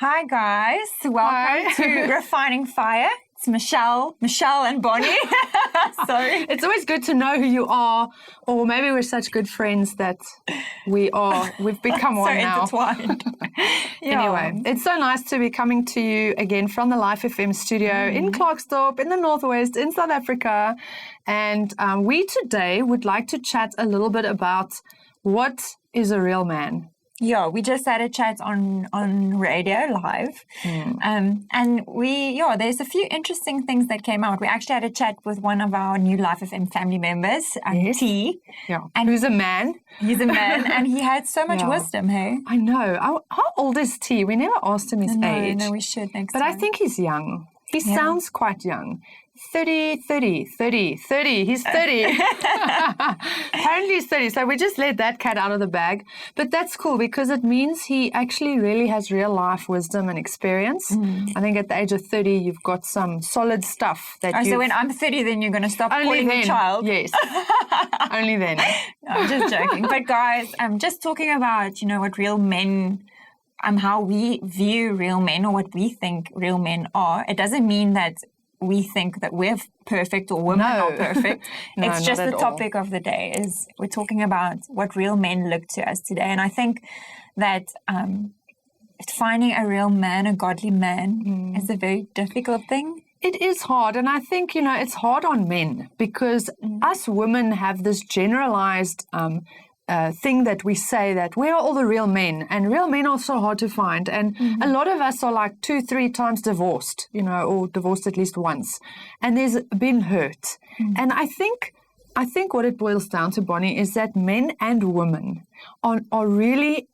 Hi guys, welcome to Refining Fire. It's Michelle and Bonnie. Sorry. It's always good to know who you are, or maybe we're such good friends that we've become one now. Intertwined. Anyway, it's so nice to be coming to you again from the Life FM studio in Klerksdorp in the Northwest in South Africa. And we today would like to chat a little bit about what is a real man. Yeah, we just had a chat on radio live. And there's a few interesting things that came out. We actually had a chat with one of our new Life FM family members, T. Yeah. And who's a man. He's a man, and he had so much wisdom, hey? I know. How old is T? We never asked him his age. No, we should next time. But I think he's young. He sounds quite young. 30. He's 30. Apparently he's 30. So we just let that cat out of the bag. But that's cool because it means he actually really has real life wisdom and experience. I think at the age of 30, you've got some solid stuff that so when I'm 30, then you're going to stop calling me child? Yes. Only then. No, I'm just joking. But guys, I'm just talking about, what real men, how we view real men or what we think real men are. It doesn't mean that we think that we're perfect or women are perfect. No, it's just the topic of the day is we're talking about what real men look to us today. And I think that finding a real man, a godly man, is a very difficult thing. It is hard. And I think, it's hard on men because us women have this generalized thing that we say that where are all the real men? And real men are so hard to find. And a lot of us are like 2-3 times divorced, or divorced at least once. And there's been hurt. And I think what it boils down to, Bonnie, is that men and women are really,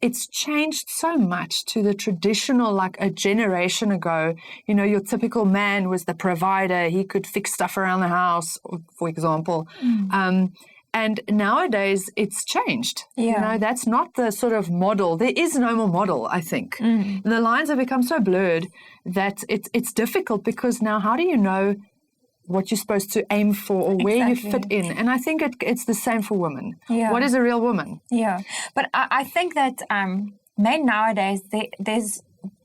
it's changed so much to the traditional, like a generation ago. Your typical man was the provider. He could fix stuff around the house, for example. And nowadays, it's changed. Yeah. That's not the sort of model. There is no more model, I think. The lines have become so blurred that it's difficult because now how do you know what you're supposed to aim for or where you fit in? And I think it's the same for women. Yeah. What is a real woman? Yeah. But I think that men nowadays,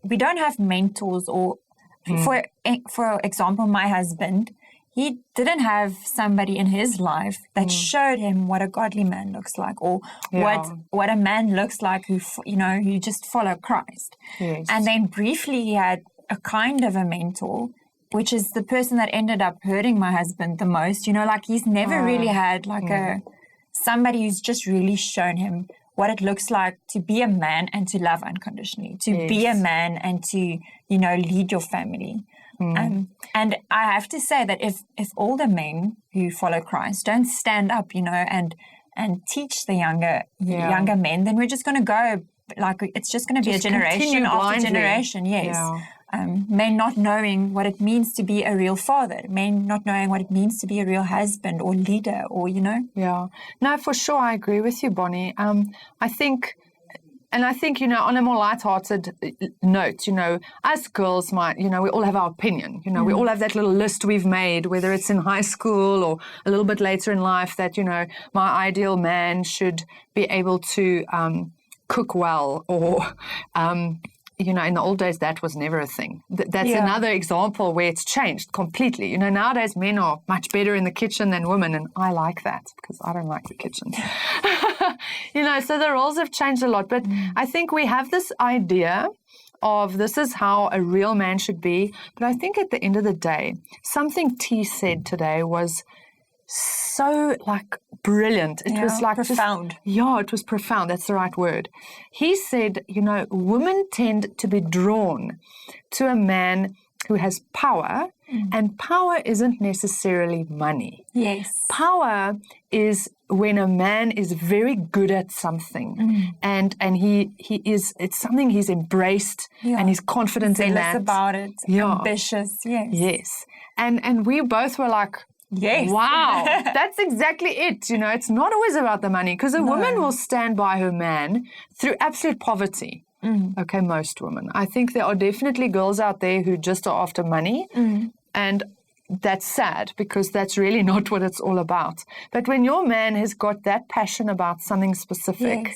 we don't have mentors or, for example, my husband, he didn't have somebody in his life that showed him what a godly man looks like or what a man looks like who just follow Christ. Yes. And then briefly he had a kind of a mentor, which is the person that ended up hurting my husband the most. He's never really had somebody who's just really shown him what it looks like to be a man and to love unconditionally, to be a man and to, lead your family. And I have to say that if older men who follow Christ don't stand up, and teach the younger men, then we're just going to go it's just going to be a generation after generation. Yes. Yeah. Men not knowing what it means to be a real father, men not knowing what it means to be a real husband or leader, or Yeah. No, for sure, I agree with you, Bonnie. I think, on a more lighthearted note, us girls might, we all have our opinion. We all have that little list we've made, whether it's in high school or a little bit later in life, that, my ideal man should be able to cook well or, in the old days, that was never a thing. That's another example where it's changed completely. Nowadays men are much better in the kitchen than women, and I like that because I don't like the kitchen. So the roles have changed a lot. But I think we have this idea of this is how a real man should be. But I think at the end of the day, something T said today was so brilliant. It was profound. It was profound. That's the right word. He said, women tend to be drawn to a man who has power, and power isn't necessarily money. Yes. Power is when a man is very good at something, and he is, it's something he's embraced, and he's confident in that. Zealous about it. Ambitious. Yes. Yes. And we both were like, yes. Wow, that's exactly it. It's not always about the money because a woman will stand by her man through absolute poverty. Okay, most women. I think there are definitely girls out there who just are after money, and that's sad because that's really not what it's all about. But when your man has got that passion about something specific,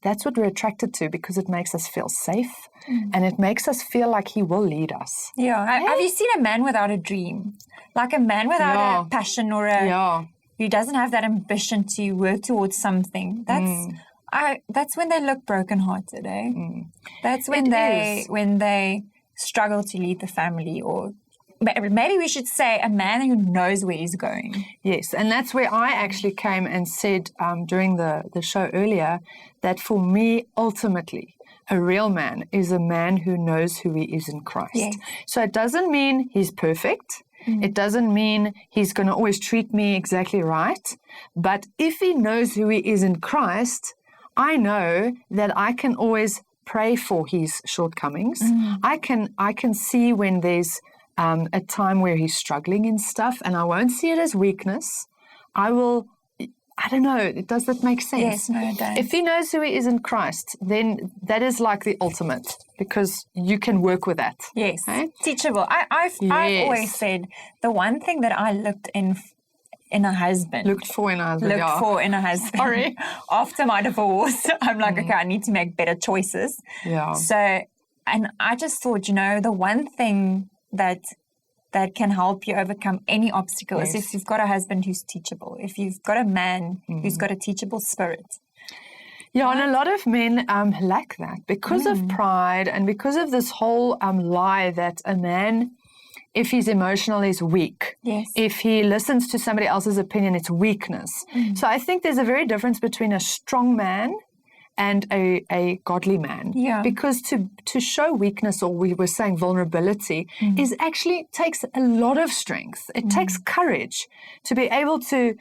that's what we're attracted to, because it makes us feel safe and it makes us feel like he will lead us. Yeah. Have you seen a man without a dream? Like a man without a passion or who doesn't have that ambition to work towards something. That's when they look brokenhearted, eh? That's when they struggle to lead the family, or maybe we should say a man who knows where he's going. Yes, and that's where I actually came and said during the show earlier that for me, ultimately, a real man is a man who knows who he is in Christ. Yes. So it doesn't mean he's perfect. It doesn't mean he's going to always treat me exactly right. But if he knows who he is in Christ, I know that I can always pray for his shortcomings. I can see when there's a time where he's struggling in stuff, and I won't see it as weakness. I don't know, does that make sense? Yes, no, it does. If he knows who he is in Christ, then that is like the ultimate, because you can work with that. Yes, teachable. I've always said the one thing that I looked in a husband. Looked for in a husband. Sorry. After my divorce, I'm like, okay, I need to make better choices. Yeah. So, and I just thought, the one thing that can help you overcome any obstacle is if you've got a husband who's teachable, if you've got a man who's got a teachable spirit. Yeah, and a lot of men lack that because of pride and because of this whole lie that a man, if he's emotional, is weak. Yes. If he listens to somebody else's opinion, it's weakness. So I think there's a very difference between a strong man and a godly man. Yeah. Because to show weakness, or we were saying vulnerability, is actually takes a lot of strength. It takes courage to be able to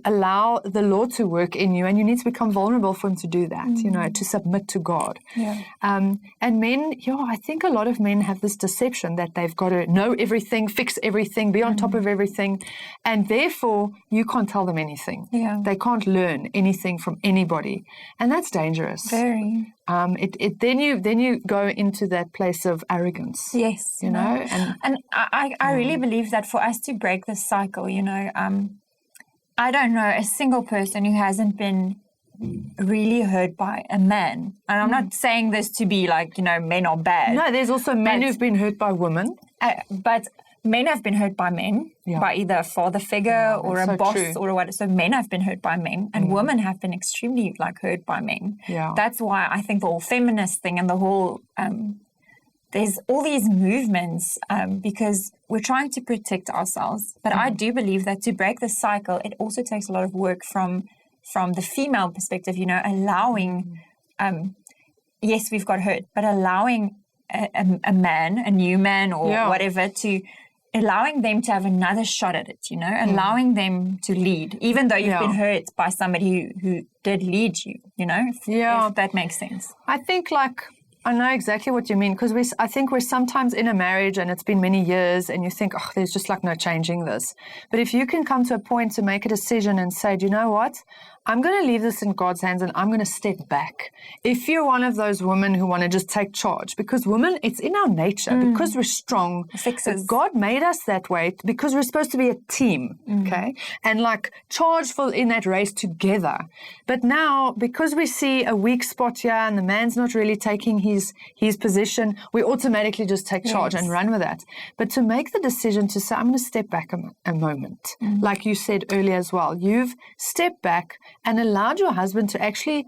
allow the Lord to work in you, and you need to become vulnerable for him to do that, to submit to God. Yeah. And men, I think a lot of men have this deception that they've got to know everything, fix everything, be on top of everything, and therefore you can't tell them anything. Yeah. They can't learn anything from anybody, and that's dangerous. Very. Then you go into that place of arrogance. Yes. You know, and I really believe that for us to break this cycle, I don't know a single person who hasn't been really hurt by a man. And I'm not saying this to be like, men are bad. No, there's also men who've been hurt by women. But men have been hurt by men, by either a father figure or a boss or what. So men have been hurt by men, and women have been extremely hurt by men. Yeah. That's why I think the whole feminist thing and the whole there's all these movements because we're trying to protect ourselves. But I do believe that to break the cycle, it also takes a lot of work from the female perspective, allowing, yes, we've got hurt, but allowing a man, a new man or whatever, allowing them to have another shot at it, allowing them to lead, even though you've been hurt by somebody who did lead you, if that makes sense. I think I know exactly what you mean, because I think we're sometimes in a marriage and it's been many years and you think, there's just no changing this. But if you can come to a point to make a decision and say, do you know what? I'm going to leave this in God's hands and I'm going to step back. If you're one of those women who want to just take charge, because women, it's in our nature, because we're strong. Fixers. God made us that way because we're supposed to be a team, okay? And charge in that race together. But now, because we see a weak spot here and the man's not really taking his position, we automatically just take charge and run with that. But to make the decision to say, I'm going to step back a moment, like you said earlier as well, you've stepped back and allowed your husband to actually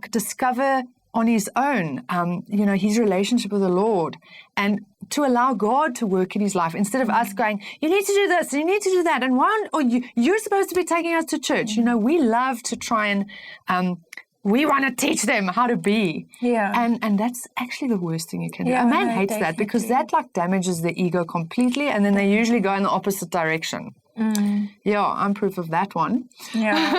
discover on his own, his relationship with the Lord, and to allow God to work in his life instead of us going, you need to do this, you need to do that, and you're supposed to be taking us to church. We love to try and we want to teach them how to be. Yeah. And that's actually the worst thing you can do. A man hates that because that damages the ego completely, and then they usually go in the opposite direction. Yeah, I'm proof of that one. Yeah.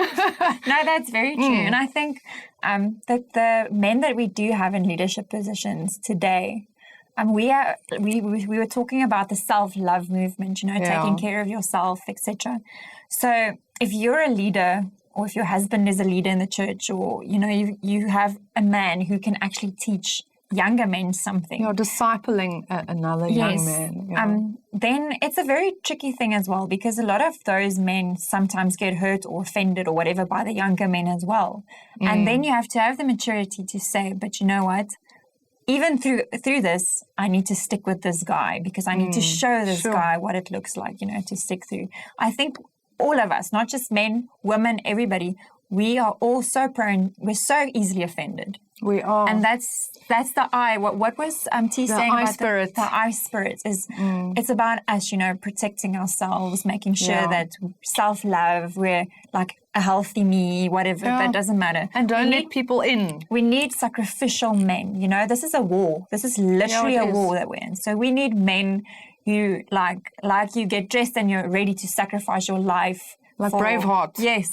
No, that's very true. And I think that the men that we do have in leadership positions today, we were talking about the self-love movement, taking care of yourself, etc. So if you're a leader, or if your husband is a leader in the church, or you have a man who can actually teach younger men something. You're discipling another young man. Yeah. Then it's a very tricky thing as well, because a lot of those men sometimes get hurt or offended or whatever by the younger men as well. And then you have to have the maturity to say, but you know what? Even through this, I need to stick with this guy, because I need to show this guy what it looks like, to stick through. I think all of us, not just men, women, everybody, we are all so prone, we're so easily offended. We are. And that's the I. What was T saying about spirit. The I spirit is it's about us, protecting ourselves, making sure that self-love, we're like a healthy me, whatever, that doesn't matter. And don't let people in. We need sacrificial men, this is a war. This is literally a war that we're in. So we need men who like you get dressed and you're ready to sacrifice your life. Like Braveheart. Yes.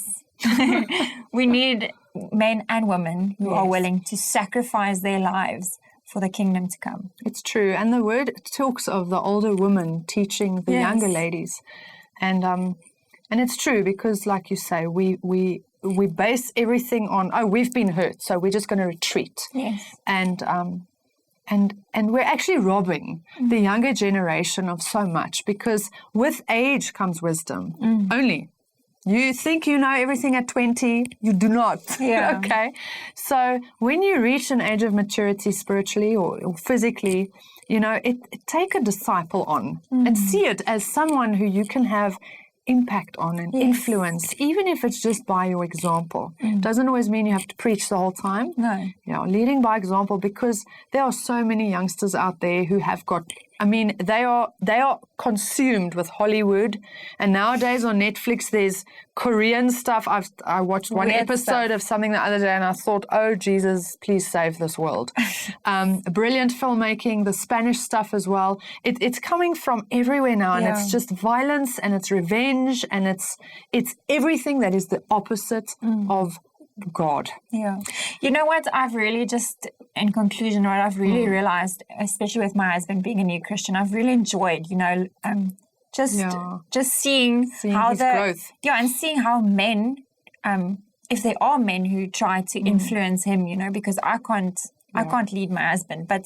We need men and women who are willing to sacrifice their lives for the kingdom to come. It's true. And the word talks of the older women teaching the younger ladies. And it's true, because like you say, we base everything on, we've been hurt, so we're just going to retreat. Yes. And we're actually robbing the younger generation of so much, because with age comes wisdom. Only. You think you know everything at 20, you do not. Yeah. Okay? So when you reach an age of maturity spiritually or physically, take a disciple on and see it as someone who you can have impact on and influence, even if it's just by your example. Doesn't always mean you have to preach the whole time. No. Leading by example, because there are so many youngsters out there who have got, they are consumed with Hollywood, and nowadays on Netflix there's Korean stuff. I watched one episode of something the other day, and I thought, oh Jesus, please save this world. Brilliant filmmaking, the Spanish stuff as well. It's coming from everywhere now, and it's just violence, and it's revenge, and it's everything that is the opposite of God. Yeah. You know what? I've really just, in conclusion, what I've really realized, especially with my husband being a new Christian, I've really enjoyed, just seeing how his growth. Yeah, and seeing how men, if there are men who try to influence him, because I can't lead my husband, but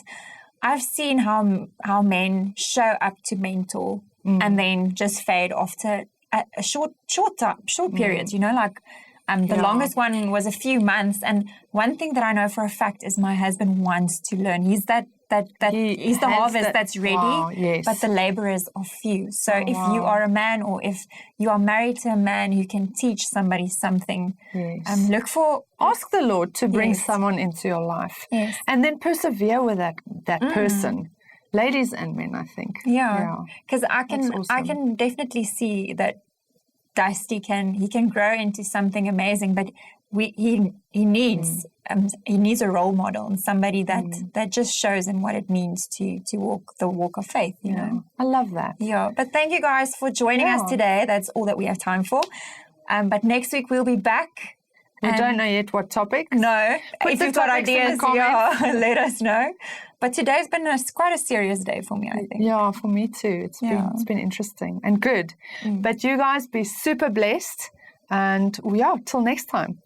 I've seen how men show up to mentor and then just fade after a short periods, the longest one was a few months. And one thing that I know for a fact is my husband wants to learn. He's he's the harvest that's ready, but the laborers are few. So if you are a man, or if you are married to a man who can teach somebody something, ask the Lord to bring someone into your life, and then persevere with that person. Ladies and men, I think. Yeah, because I can definitely see that Dusty can grow into something amazing, but he needs a role model, and somebody that just shows him what it means to walk the walk of faith. I love that. Yeah, but thank you guys for joining us today. That's all that we have time for. But next week we'll be back. We don't know yet what topic. No, if you've got ideas, let us know. But today's been quite a serious day for me, I think. Yeah, for me too. It's been interesting and good. But you guys be super blessed, and till next time.